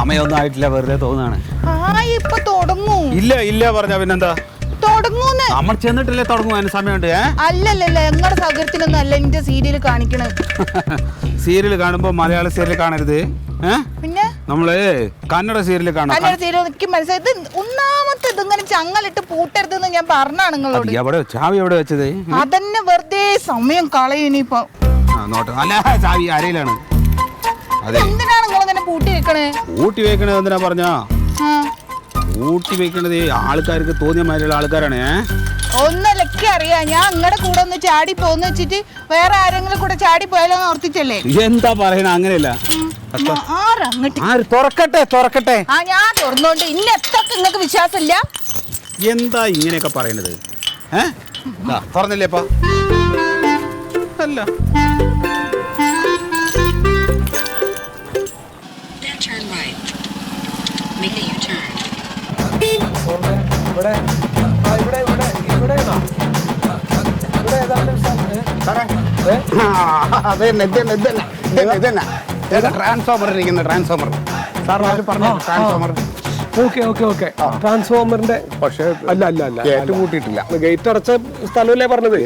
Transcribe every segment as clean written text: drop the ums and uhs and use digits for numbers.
സമയമൊന്നും ആയിട്ടില്ല, വെറുതെ തോന്നാണ്. ഇപ്പൊ തുടങ്ങൂ. ഇല്ല പറഞ്ഞ പിന്നെന്താ തുടങ്ങൂന്ന്. നമ്മൾ ചെന്നിട്ടില്ലേ തുടങ്ങും, അതിന് സമയമുണ്ട്. അല്ലല്ലല്ല, ഞങ്ങളുടെ സൗകര്യത്തിനൊന്നും അല്ല എന്റെ സീരിയൽ കാണിക്കണേ. സീരിയൽ കാണുമ്പോ മലയാള സീരിയൽ കാണരുത്. പിന്നെ നമ്മള് കന്നഡ സീരിയൽ കാണാം. കന്നഡ സീരിയൽ എനിക്ക് മനസ്സിലായി. ഇത് ഒന്നാമത്തെ ഇതിങ്ങനെ ചങ്ങലിട്ട് പൂട്ടരുതെന്ന് ഞാൻ പറഞ്ഞാണ് നിങ്ങളോട്. ചാവി എവിടെ വെച്ചത്? അതന്നെ വെറുതെ സമയം കളയുനിപ്പോ. അല്ല, ചാവി അരയിലാണ്. എന്തിനാണ് നിങ്ങളിങ്ങനെ പൂട്ടി വെക്കണേ? പൂട്ടി വെക്കണത് എന്തിനാ പറഞ്ഞാ? ഊട്ടി വെക്കണത് ആൾക്കാർക്ക് തോന്നിയ മാതിരിയുള്ള ആൾക്കാരാണ്. ഒന്നല്ലൊക്കെ അറിയാം. ഞാൻ നിങ്ങളുടെ കൂടെ ഒന്ന് ചാടി പോന്ന് വെച്ചിട്ട് വേറെ ആരെങ്കിലും കൂടെ ചാടി പോയാലോ ഓർത്തിച്ചല്ലേ? എന്താ പറയണ? അങ്ങനെയല്ല. തുറക്കട്ടെ. ഞാൻ തുറന്നോണ്ട് ഇന്ന എത്തൊക്കെ നിങ്ങൾക്ക് വിശ്വാസമില്ല. എന്താ ഇങ്ങനെയൊക്കെ പറയണത്? തുറന്നില്ലേപ്പാ? അല്ല, ട്രാൻസ്ഫോമർ ഇരിക്കുന്ന ട്രാൻസ്ഫോമർ. ട്രാൻസ്ഫോമറിന്റെ പക്ഷേ അല്ല ഗേറ്റ് കൂട്ടിയിട്ടില്ല. ഗേറ്റ് അടച്ച സ്ഥലമല്ലേ പറഞ്ഞത്?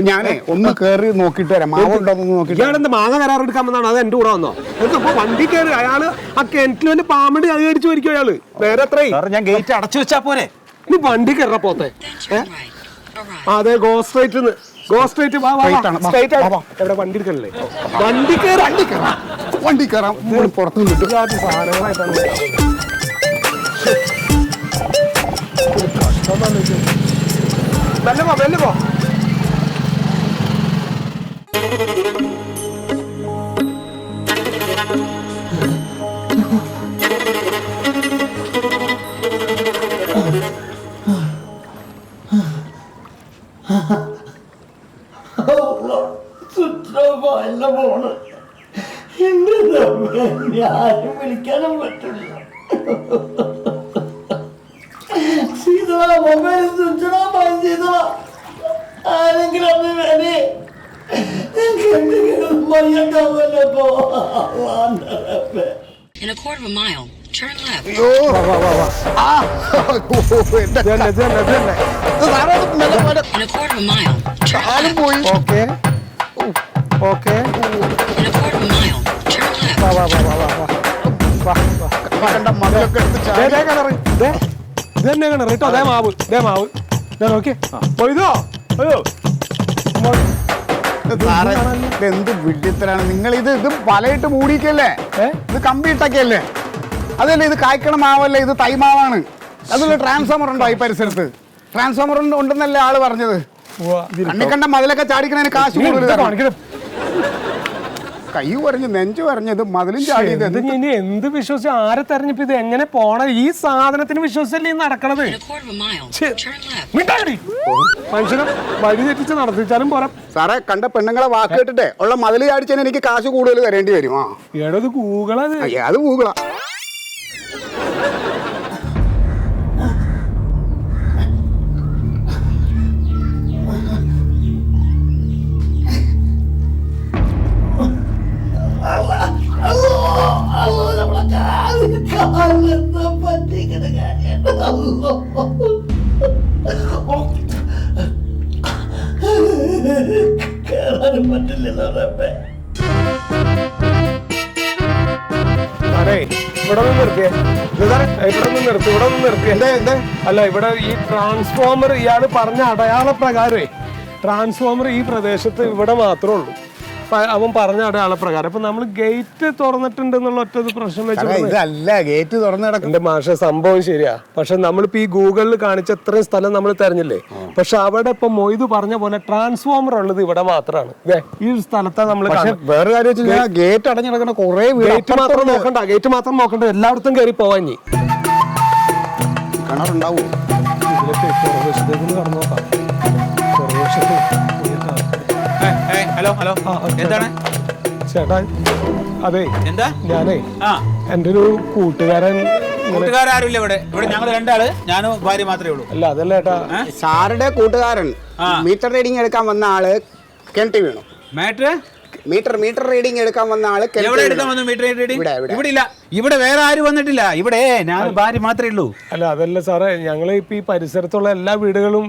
ഞാനേ ഒന്ന് കേറി നോക്കിട്ട് വരാം. മാവുണ്ടോന്ന് നോക്കിട്ട്. ഇയാളെന്താ മാങ്ങ കരാറെടുക്കാൻ വന്നാണ്? അത് എന്റെ കൂടെ വന്നോ? അപ്പൊ വണ്ടി കയറി അയാള് ആ കിണറ്റിൽ വല്ല പാമ്പടി അധികരിച്ചു വരിക്കും അയാള്. നേരെ എത്രയും ഞാൻ ഗേറ്റ് അടച്ചു വെച്ചാ പോരെ? നീ വണ്ടി കയറാ പോത്തെ. അതെ, ഗോ സ്ട്രൈറ്റ്. എവിടെ വണ്ടി എടുക്കണല്ലേ? വണ്ടി കയറാം. പുറത്തു കിട്ടും സാധനങ്ങളായിട്ടാണ്. വെല്ല പോ. ആരും വിളിക്കാനും പറ്റില്ല. സീതള മൊബൈൽ സ്വിച്ച് ഓഫ് ചെയ്തോ. ആരെങ്കിലും ഒന്ന് വരെ മയ്യണ്ടാവല്ലോ. In a quarter of a mile, turn left. In a quarter of a mile, turn left. Okay. In a quarter of a mile, turn left. ഇതന്നെ കിണറ് കേട്ടോ. അതേ മാവ്. നോക്കിയേ. എന്ത് വിഡ്ഢിത്തരാണ് നിങ്ങൾ! ഇത് വലയിട്ട് മൂടിക്കല്ലേ? ഇത് കമ്പി ഇട്ടൊക്കെയല്ലേ? അതല്ലേ, ഇത് കായ്ക്കണ മാവല്ലേ? ഇത് തൈമാവാണ്. അതിൽ ട്രാൻസ്ഫോമർ ഉണ്ടോ ഈ പരിസരത്ത്? ട്രാൻസ്ഫോമർ ഉണ്ടെന്നല്ലേ ആള് പറഞ്ഞത്? കണ്ണിക്കണ്ട മതിലൊക്കെ ചാടിക്കണതിന് കാശ് കൂടുതൽ. കൈ പറഞ്ഞ് നെഞ്ചു പറഞ്ഞ് ഇത് മതിലും ചാടിയത്. ഇനി എന്ത് വിശ്വസിച്ച് ആരെ തെരഞ്ഞിപ്പോ? ഇത് എങ്ങനെ പോണ? ഈ സാധനത്തിന് വിശ്വസിച്ചല്ലേ നടക്കണത്? മനുഷ്യനെ വഴി തെറ്റിച്ച് നടത്തിച്ചാലും പോരാ. സാറേ, കണ്ട പെണ്ണുങ്ങളെ വാക്ക് കേട്ടിട്ടേ ഉള്ള മതിൽ ചാടിച്ചതിന് എനിക്ക് കാശ് കൂടുതൽ തരേണ്ടി വരും. ഏടത് ഗൂഗിളാ? അത് ഗൂഗിളാ. പറ്റിക്കണ കാര്യം കേറാനും പറ്റില്ലല്ലോ. ഇവിടെ നിർത്തിയേ. അല്ല, ഇവിടെ ഈ ട്രാൻസ്ഫോമർ ഇയാള് പറഞ്ഞ അടയാള പ്രകാരമേ ട്രാൻസ്ഫോമർ ഈ പ്രദേശത്ത് ഇവിടെ മാത്രമേ ഉള്ളൂ. അവൻ പറഞ്ഞ അടയാളപ്രകാരം. അപ്പൊ നമ്മൾ ഗേറ്റ് തുറന്നിട്ടുണ്ട് എന്നുള്ള ഒറ്റ പ്രശ്നം വെച്ചിട്ട് എന്റെ മാഷ സംഭവം ശരിയാ. പക്ഷെ നമ്മളിപ്പോ ഈ ഗൂഗിളിൽ കാണിച്ച എത്രയും സ്ഥലം നമ്മൾ തെരഞ്ഞില്ലേ? പക്ഷെ അവിടെ ഇപ്പൊ മൊയ്ത് പറഞ്ഞ പോലെ ട്രാൻസ്ഫോമർ ഉള്ളത് ഇവിടെ മാത്രമാണ്. ഈ സ്ഥലത്താണ് നമ്മൾ. വേറെ കാര്യം ഗേറ്റ് അടഞ്ഞു കിടക്കുന്ന കുറെ ഗേറ്റ് മാത്രം നോക്കണ്ട, എല്ലായിടത്തും കയറി പോവാൻ. കിണറുണ്ടാവോ? കടന്നു നോക്കാം. ഹലോ എന്താണ് ചേട്ടാ? അതെ, എന്താ? ഞാനേ എന്റെ ഒരു കൂട്ടുകാരും ഇവിടെ ഞങ്ങൾ രണ്ടാള്, ഞാനും ഭാര്യ മാത്രമേ ഉള്ളൂ. അല്ല, അതല്ല ചേട്ടാ, സാറുടെ കൂട്ടുകാരൻ മീറ്റർ റീഡിങ് എടുക്കാൻ വന്ന ആള് കിണറ്റി വീണു. മീറ്റർ റീഡിംഗ് എടുക്കാൻ വന്ന ആള് എവിടെ എടുക്കാൻ വന്നു മീറ്റർ റീഡിംഗ്? ഇവിടെ. ഇവിടെ ഇല്ല. ഇവിടെ വേറെ ആരും വന്നിട്ടില്ല. ഇവിടെ ഞാൻ ഭാര്യ മാത്രമേ ഉള്ളൂ. അല്ല അതല്ല സാറേ, ഞങ്ങൾ ഇപ്പൊ ഈ പരിസരത്തുള്ള എല്ലാ വീടുകളും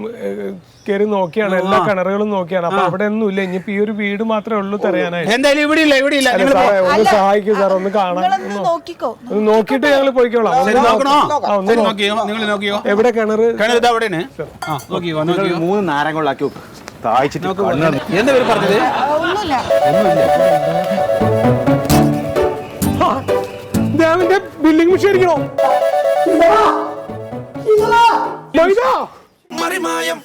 കയറി നോക്കിയാണ്, എല്ലാ കിണറുകളും നോക്കിയാണ്. അപ്പൊ അവിടെ ഒന്നും ഇല്ല. ഇനിയിപ്പോ ഈ ഒരു വീട് മാത്രമേ ഉള്ളൂ തെരയാനായിട്ട്. എന്തായാലും ഇവിടെ ഇല്ല. നിങ്ങൾ സാറേ ഒന്ന് സഹായിക്കൂ സാർ, ഒന്ന് കാണാൻ. നിങ്ങളൊന്ന് നോക്കിക്കോ. ഒന്ന് നോക്കിയിട്ട് ഞങ്ങൾ പോയിക്കോളാം. ശരി, നോക്കണോ? ഒന്ന് ശരി, നോക്കിയോ? നിങ്ങൾ നോക്കിയോ? എവിടെ കിണറ്? കിണർ ഇത് അവിടെയാണ്. നോക്കിയോ? 3 നാരങ്ങളുണ്ടാക്കി വെക്കും. താഴ്ചിട്ട് എന്താ പേര് പറഞ്ഞത്? ഒന്നുമില്ല. Billing machine അടിക്കണോ? മൈദ മറിമായം